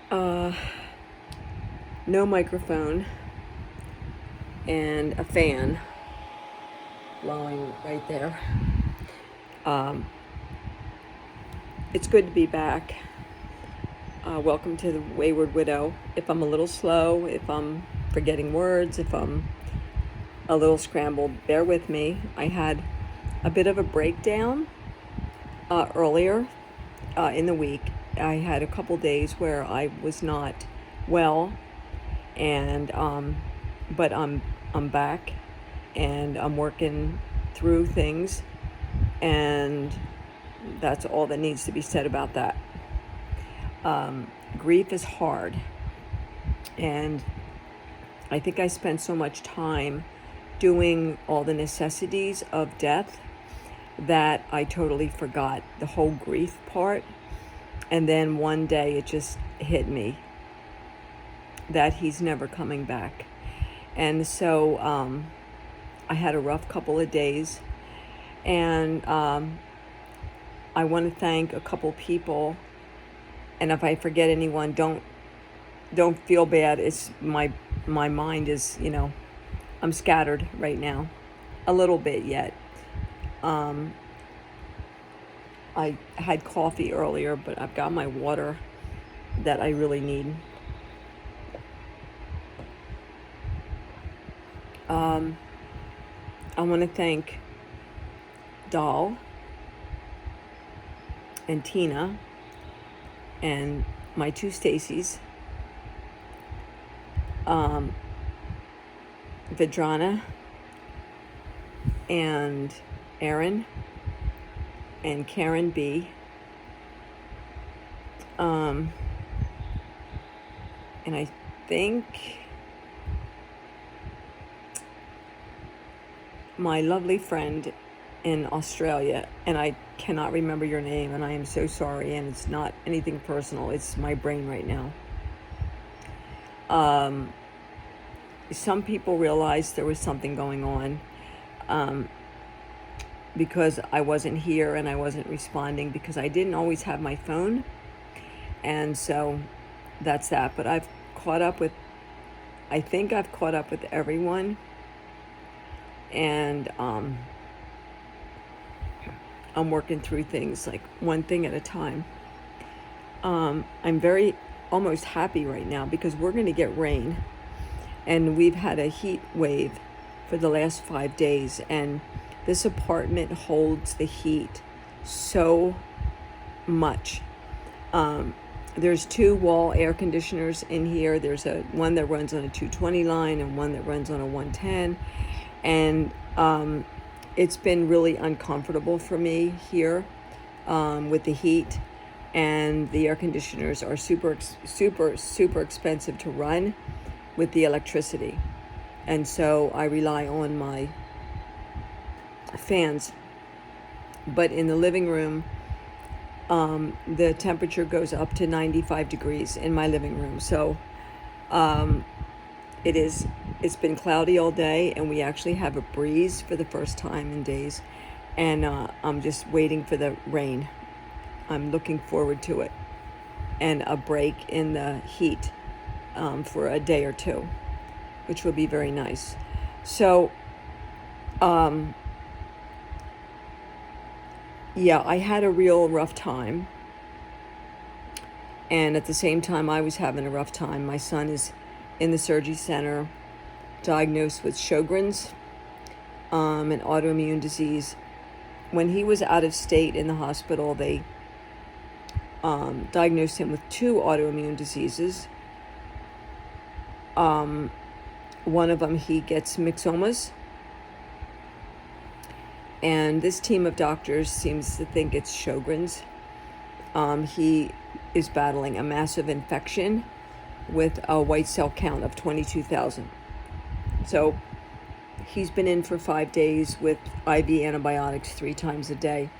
Uh, no microphone and a fan blowing right there. Um, it's good to be back. Welcome to the Wayward Widow. If I'm a little slow, if I'm forgetting words, if I'm a little scrambled, bear with me. I had a bit of a breakdown earlier in the week. I had a couple days where I was not well, and but I'm back, and I'm working through things, and that's all that needs to be said about that. Grief is hard, and I think I spent so much time doing all the necessities of death that I totally forgot the whole grief part. And then one day it just hit me that he's never coming back. And so I had a rough couple of days, and I want to thank a couple people. And if I forget anyone, don't feel bad. It's my mind is, I'm scattered right now, a little bit yet. I had coffee earlier, but I've got my water that I really need. I want to thank Doll and Tina and my two Stacys, Vidrana and Erin and Karen B. And I think my lovely friend in Australia, and I cannot remember your name, and I am so sorry, and it's not anything personal, it's my brain right now. Some people realized there was something going on because I wasn't here and I wasn't responding, because I didn't always have my phone, and so that's that. But I think I've caught up with everyone, and I'm working through things like one thing at a time. I'm very almost happy right now because we're going to get rain, and we've had a heat wave for the last 5 days, and this apartment holds the heat so much. There's 2 wall air conditioners in here. There's one that runs on a 220 line and one that runs on a 110. And it's been really uncomfortable for me here with the heat. And the air conditioners are super expensive to run with the electricity. And so I rely on my fans. But in the living room, the temperature goes up to 95 degrees in my living room. So it's been cloudy all day, and we actually have a breeze for the first time in days. And I'm just waiting for the rain. I'm looking forward to it, and a break in the heat for a day or two, which will be very nice. So yeah, I had a real rough time, and at the same time I was having a rough time. My son is in the surgery center, diagnosed with Sjogren's, an autoimmune disease. When he was out of state in the hospital, they diagnosed him with 2 autoimmune diseases. One of them, he gets myxomas, and this team of doctors seems to think it's Sjogren's. He is battling a massive infection with a white cell count of 22,000. So he's been in for 5 days with IV antibiotics 3 times a day.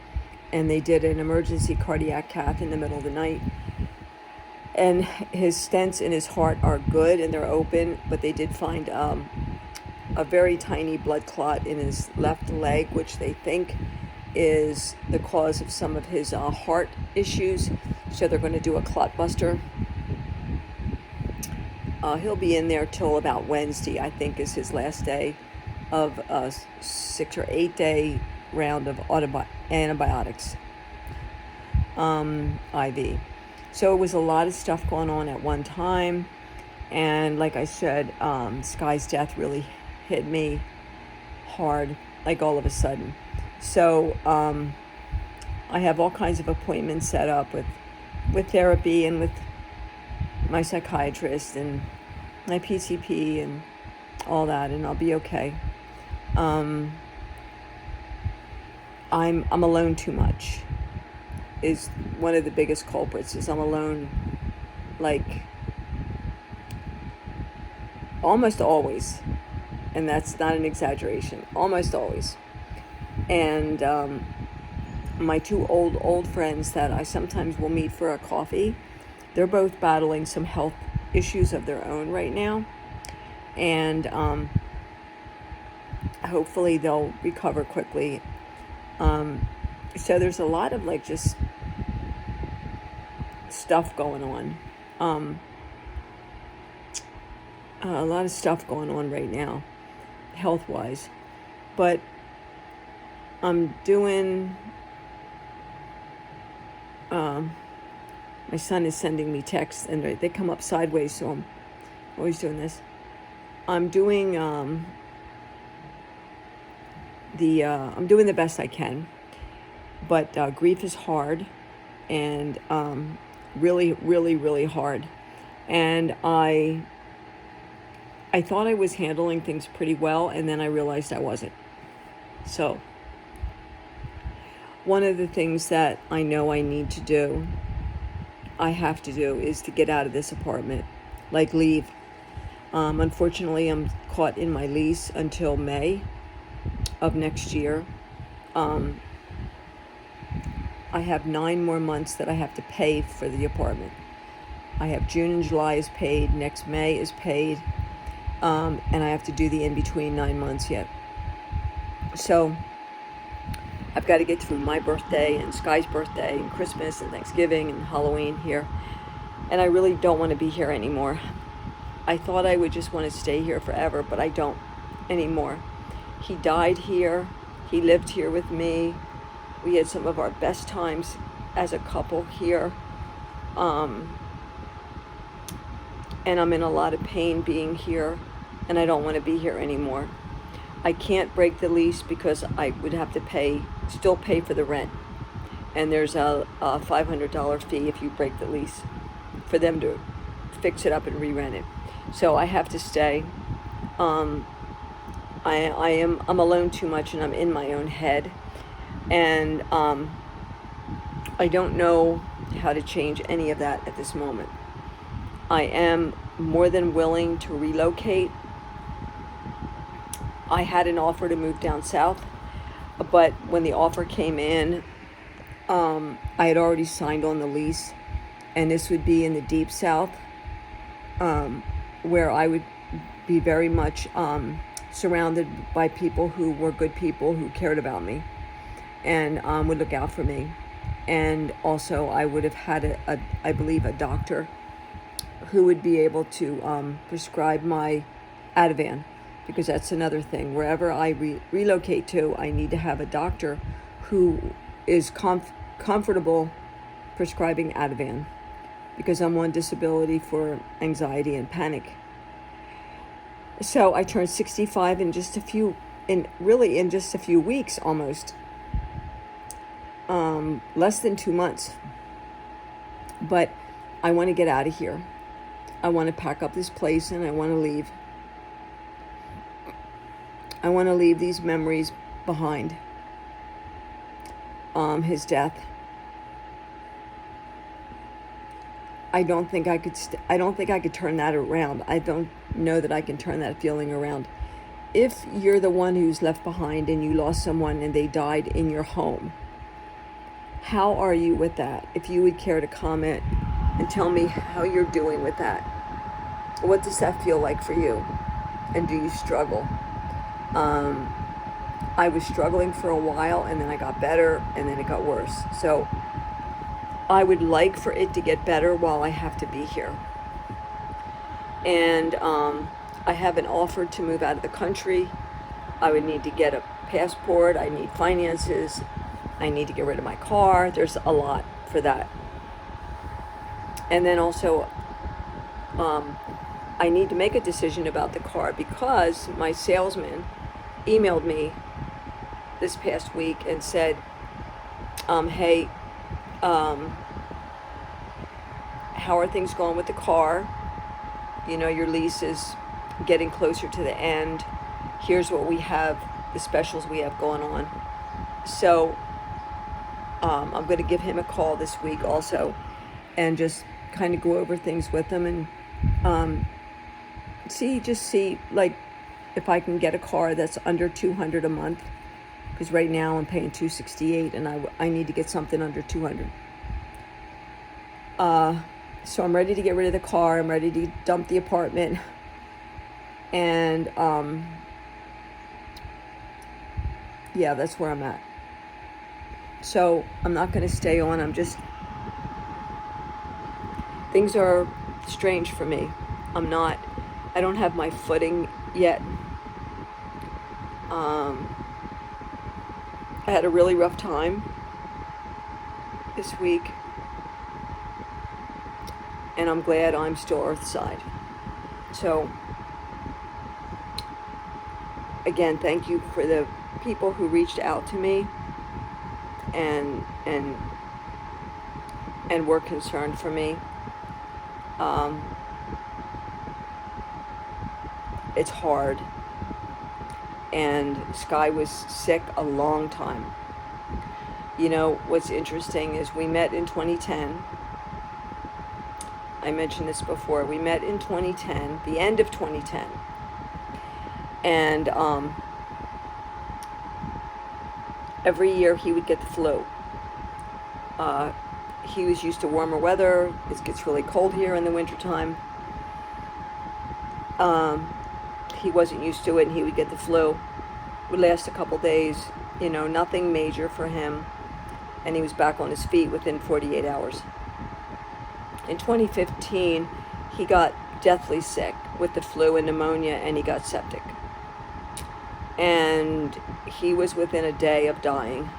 And they did an emergency cardiac cath in the middle of the night. And his stents in his heart are good and they're open, but they did find a very tiny blood clot in his left leg, which they think is the cause of some of his heart issues. So they're going to do a clot buster. He'll be in there till about Wednesday, I think, is his last day of a 6 or 8 day round of antibiotics, IV. So it was a lot of stuff going on at one time. And like I said, Sky's death really hit me hard, like all of a sudden. So I have all kinds of appointments set up with therapy and with my psychiatrist and my PCP and all that, and I'll be okay. I'm alone too much is one of the biggest culprits. Is I'm alone, like, almost always, and that's not an exaggeration, almost always. And my two old friends that I sometimes will meet for a coffee, they're both battling some health issues of their own right now, and hopefully they'll recover quickly. So there's a lot of like just stuff going on. A lot of stuff going on right now, health-wise. But I'm doing... my son is sending me texts, and they come up sideways, so I'm always doing this. I'm doing I'm doing the best I can, but grief is hard, and really, really, really hard. And I thought I was handling things pretty well, and then I realized I wasn't. So one of the things that I know I need to do, I have to do, is to get out of this apartment, like leave. Unfortunately, I'm caught in my lease until May of next year. I have 9 more months that I have to pay for the apartment. I have June and July is paid, next May is paid, and I have to do the in-between 9 months yet. So I've got to get through my birthday and Sky's birthday and Christmas and Thanksgiving and Halloween here. And I really don't want to be here anymore. I thought I would just want to stay here forever, but I don't anymore. He died here. He lived here with me. We had some of our best times as a couple here. And I'm in a lot of pain being here, and I don't want to be here anymore. I can't break the lease because I would have to still pay for the rent. And there's a $500 fee if you break the lease for them to fix it up and re-rent it. So I have to stay. I'm alone too much, and I'm in my own head. And I don't know how to change any of that at this moment. I am more than willing to relocate. I had an offer to move down south, but when the offer came in, I had already signed on the lease, and this would be in the deep south, where I would be very much surrounded by people who were good people who cared about me and would look out for me. And also I would have had, I believe, a doctor who would be able to prescribe my Ativan, because that's another thing. Wherever I relocate to, I need to have a doctor who is comfortable prescribing Ativan, because I'm on disability for anxiety and panic. So I turned 65 in just a few weeks, almost. Less than 2 months. But I want to get out of here. I want to pack up this place, and I want to leave. I want to leave these memories behind. His death. I don't think I could turn that around. I don't know that I can turn that feeling around. If you're the one who's left behind and you lost someone and they died in your home, how are you with that? If you would care to comment and tell me how you're doing with that. What does that feel like for you? And do you struggle? I was struggling for a while, and then I got better, and then it got worse. So I would like for it to get better while I have to be here. And I haven't offered to move out of the country. I would need to get a passport. I need finances. I need to get rid of my car. There's a lot for that. And then also, I need to make a decision about the car because my salesman emailed me this past week and said, hey, how are things going with the car? You know, your lease is getting closer to the end. Here's what we have, the specials we have going on. So I'm going to give him a call this week also and just kind of go over things with him and see like if I can get a car that's under $200 a month, because right now I'm paying $268 and I need to get something under $200. So I'm ready to get rid of the car. I'm ready to dump the apartment. And yeah, that's where I'm at. So I'm not going to stay on. Things are strange for me. I don't have my footing yet. I had a really rough time this week. And I'm glad I'm still Earthside. So, again, thank you for the people who reached out to me and were concerned for me. It's hard. And Sky was sick a long time. You know, what's interesting is we met in 2010. I mentioned this before. We met in 2010, the end of 2010. And every year he would get the flu. He was used to warmer weather. It gets really cold here in the wintertime. He wasn't used to it and he would get the flu. It would last a couple days, you know, nothing major for him. And he was back on his feet within 48 hours. In 2015, he got deathly sick with the flu and pneumonia, and he got septic. And he was within a day of dying.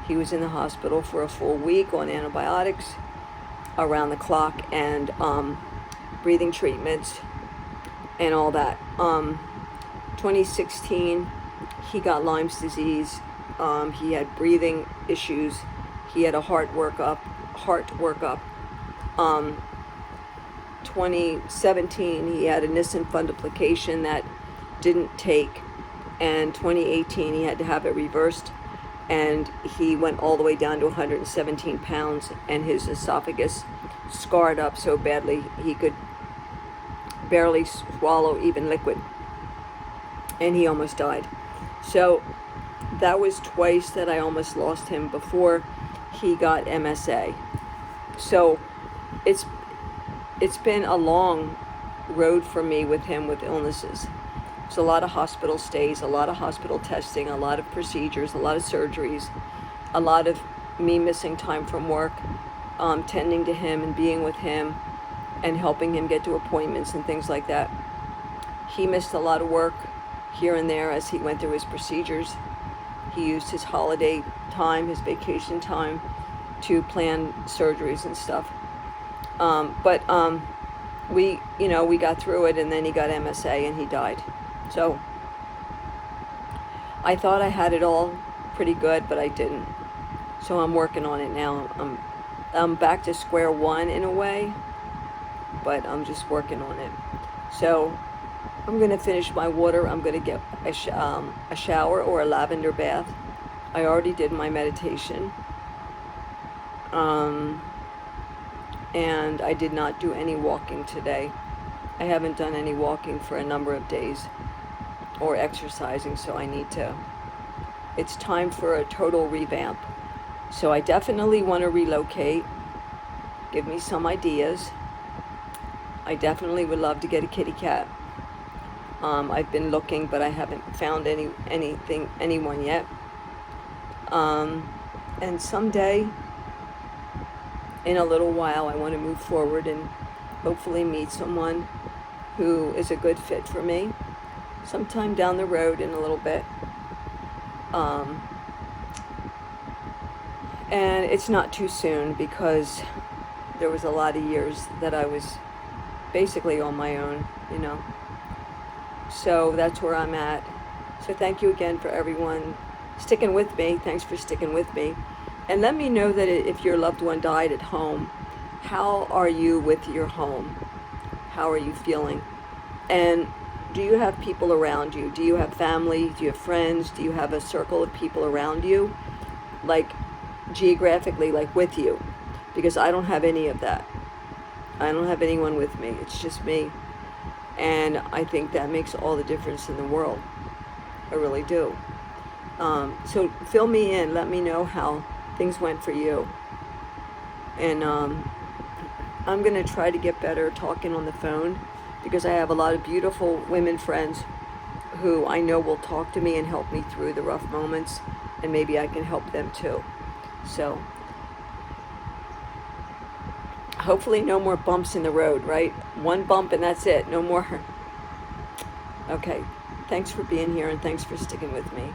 He was in the hospital for a full week on antibiotics around the clock and breathing treatments and all that. 2016, he got Lyme's disease. He had breathing issues. He had a heart workup. 2017, he had a Nissen fundoplication that didn't take, and 2018 he had to have it reversed, and he went all the way down to 117 pounds, and his esophagus scarred up so badly he could barely swallow even liquid, and he almost died. So that was twice that I almost lost him before he got MSA. So it's been a long road for me with him with illnesses. It's a lot of hospital stays, a lot of hospital testing, a lot of procedures, a lot of surgeries, a lot of me missing time from work, tending to him and being with him and helping him get to appointments and things like that. He missed a lot of work here and there as he went through his procedures. He used his holiday time, his vacation time, to plan surgeries and stuff. But we got through it, and then he got MSA and he died. So I thought I had it all pretty good, but I didn't. So I'm working on it now. I'm back to square one in a way, but I'm just working on it. So I'm going to finish my water. I'm going to get a shower or a lavender bath. I already did my meditation. And I did not do any walking today. I haven't done any walking for a number of days or exercising, so it's time for a total revamp. So I definitely want to relocate. Give me some ideas. I definitely would love to get a kitty cat. I've been looking, but I haven't found anyone yet. And someday, in a little while, I want to move forward and hopefully meet someone who is a good fit for me sometime down the road in a little bit. And it's not too soon because there was a lot of years that I was basically on my own, you know. So that's where I'm at. So thank you again for everyone sticking with me. Thanks for sticking with me. And let me know that if your loved one died at home, how are you with your home? How are you feeling? And do you have people around you? Do you have family? Do you have friends? Do you have a circle of people around you? Like geographically, like with you? Because I don't have any of that. I don't have anyone with me. It's just me. And I think that makes all the difference in the world. I really do. So fill me in. Let me know how things went for you. And I'm going to try to get better talking on the phone because I have a lot of beautiful women friends who I know will talk to me and help me through the rough moments, and maybe I can help them too. So hopefully no more bumps in the road, right? One bump and that's it. No more. Okay. Thanks for being here and thanks for sticking with me.